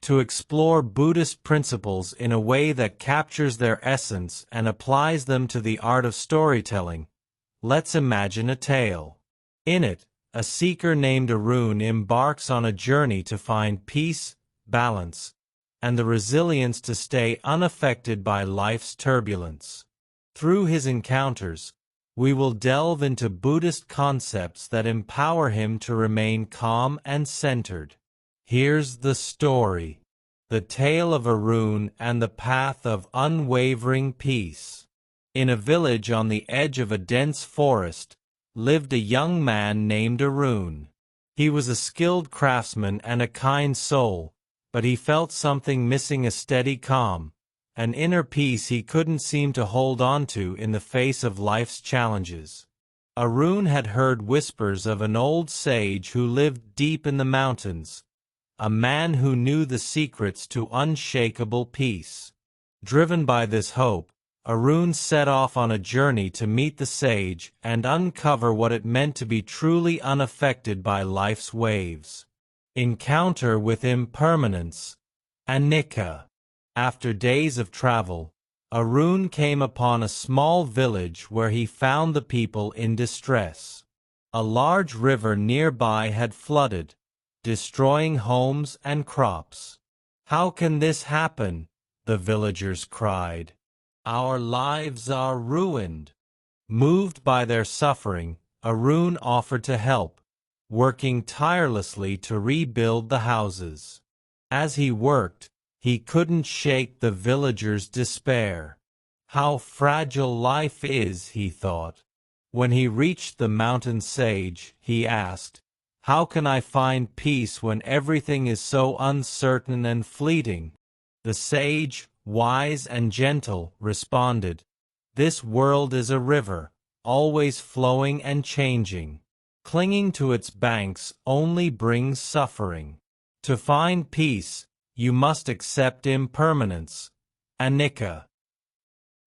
to explore Buddhist principles in a way that captures their essence and applies them to the art of storytelling. Let's imagine a tale. In it, a seeker named Arun embarks on a journey to find peace, balance, and the resilience to stay unaffected by life's turbulence. Through his encounters, we will delve into Buddhist concepts that empower him to remain calm and centered. Here's the story. The tale of Arun and the path of unwavering peace. In a village on the edge of a dense forest, lived a young man named Arun. He was a skilled craftsman and a kind soul, but he felt something missing: a steady calm, an inner peace he couldn't seem to hold on to in the face of life's challenges. Arun had heard whispers of an old sage who lived deep in the mountains, a man who knew the secrets to unshakable peace. Driven by this hope, Arun set off on a journey to meet the sage and uncover what it meant to be truly unaffected by life's waves. Encounter with impermanence. Anicca. After days of travel, Arun came upon a small village where he found the people in distress. A large river nearby had flooded, destroying homes and crops. "How can this happen?" the villagers cried. "Our lives are ruined." Moved by their suffering, Arun offered to help, working tirelessly to rebuild the houses. As he worked, he couldn't shake the villagers' despair. How fragile life is, he thought. When he reached the mountain sage, he asked, "How can I find peace when everything is so uncertain and fleeting?" The sage, wise and gentle, responded, "This world is a river, always flowing and changing. Clinging to its banks only brings suffering. To find peace, you must accept impermanence." Anicca.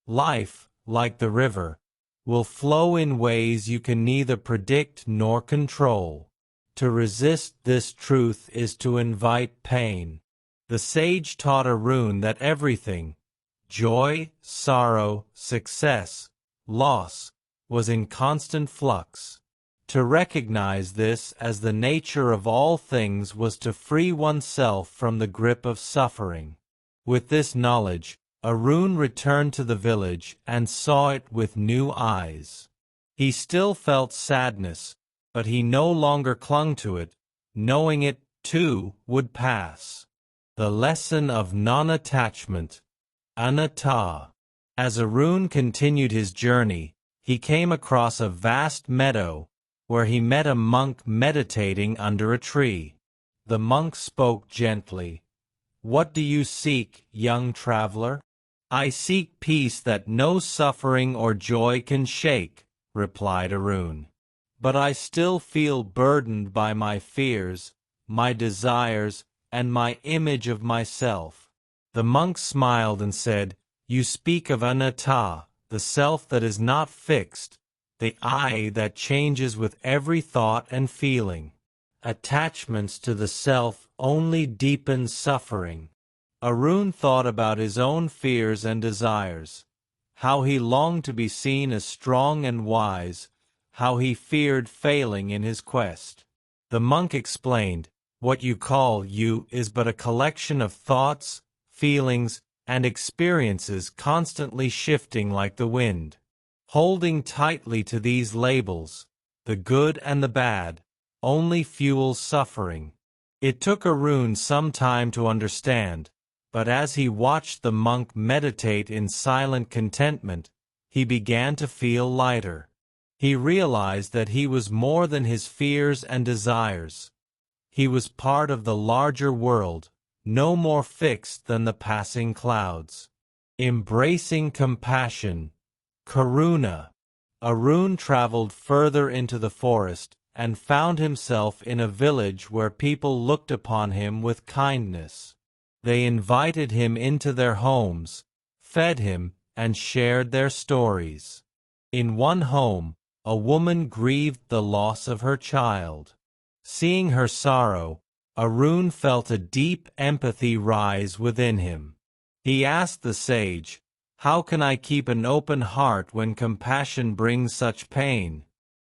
Life, like the river, will flow in ways you can neither predict nor control. To resist this truth is to invite pain. The sage taught Arun that everything, joy, sorrow, success, loss, was in constant flux. To recognize this as the nature of all things was to free oneself from the grip of suffering. With this knowledge, Arun returned to the village and saw it with new eyes. He still felt sadness, but he no longer clung to it, knowing it, too, would pass. The lesson of non-attachment. Anatta. As Arun continued his journey, he came across a vast meadow, where he met a monk meditating under a tree. The monk spoke gently. "What do you seek, young traveler?" "I seek peace that no suffering or joy can shake," replied Arun. "But I still feel burdened by my fears, my desires, and my image of myself." The monk smiled and said, "You speak of anatta, the self that is not fixed, the I that changes with every thought and feeling. Attachments to the self only deepen suffering." Arun thought about his own fears and desires, how he longed to be seen as strong and wise, how he feared failing in his quest. The monk explained, "What you call you is but a collection of thoughts, feelings, and experiences constantly shifting like the wind. Holding tightly to these labels, the good and the bad, only fuels suffering." It took Arun some time to understand, but as he watched the monk meditate in silent contentment, he began to feel lighter. He realized that he was more than his fears and desires. He was part of the larger world, no more fixed than the passing clouds. Embracing compassion. Karuna. Arun traveled further into the forest and found himself in a village where people looked upon him with kindness. They invited him into their homes, fed him, and shared their stories. In one home, a woman grieved the loss of her child. Seeing her sorrow, Arun felt a deep empathy rise within him. He asked the sage, "How can I keep an open heart when compassion brings such pain?"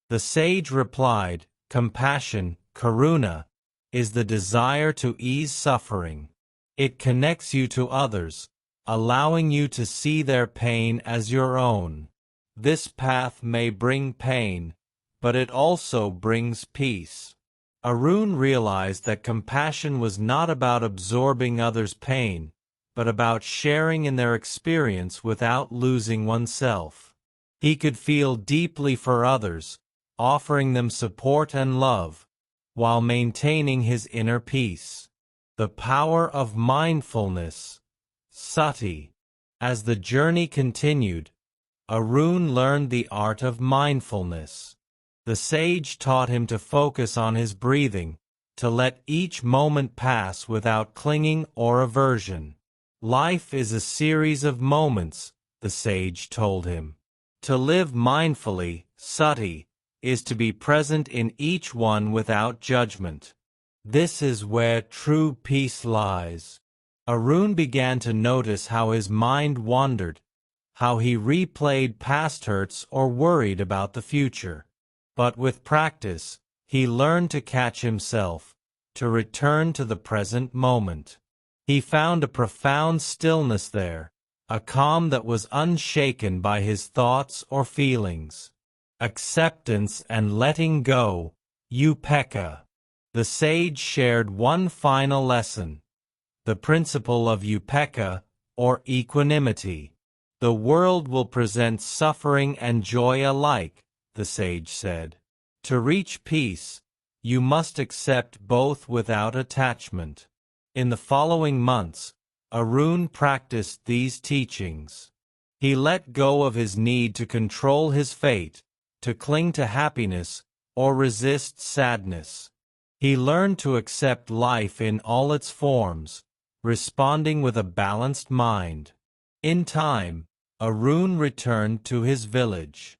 The sage replied, "Compassion, karuna, is the desire to ease suffering. It connects you to others, allowing you to see their pain as your own. This path may bring pain, but it also brings peace." Arun realized that compassion was not about absorbing others' pain, but about sharing in their experience without losing oneself. He could feel deeply for others, offering them support and love, while maintaining his inner peace. The power of mindfulness, sati. As the journey continued, Arun learned the art of mindfulness. The sage taught him to focus on his breathing, to let each moment pass without clinging or aversion. Life is a series of moments, the sage told him. To live mindfully, sati, is to be present in each one without judgment. This is where true peace lies. Arun began to notice how his mind wandered, how he replayed past hurts or worried about the future. But with practice, he learned to catch himself, to return to the present moment. He found a profound stillness there, a calm that was unshaken by his thoughts or feelings. Acceptance and letting go, upekkha. The sage shared one final lesson, the principle of upekkha, or equanimity. The world will present suffering and joy alike, the sage said. To reach peace, you must accept both without attachment. In the following months, Arun practiced these teachings. He let go of his need to control his fate, to cling to happiness, or resist sadness. He learned to accept life in all its forms, responding with a balanced mind. In time, Arun returned to his village.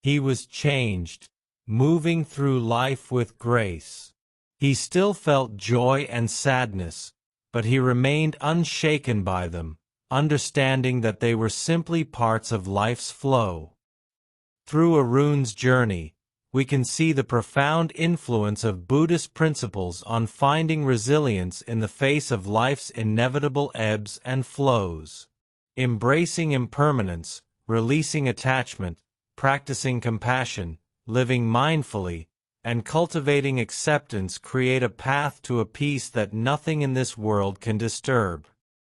He was changed, moving through life with grace. He still felt joy and sadness, but he remained unshaken by them, understanding that they were simply parts of life's flow. Through Arun's journey, we can see the profound influence of Buddhist principles on finding resilience in the face of life's inevitable ebbs and flows. Embracing impermanence, releasing attachment, practicing compassion, living mindfully, and cultivating acceptance create a path to a peace that nothing in this world can disturb.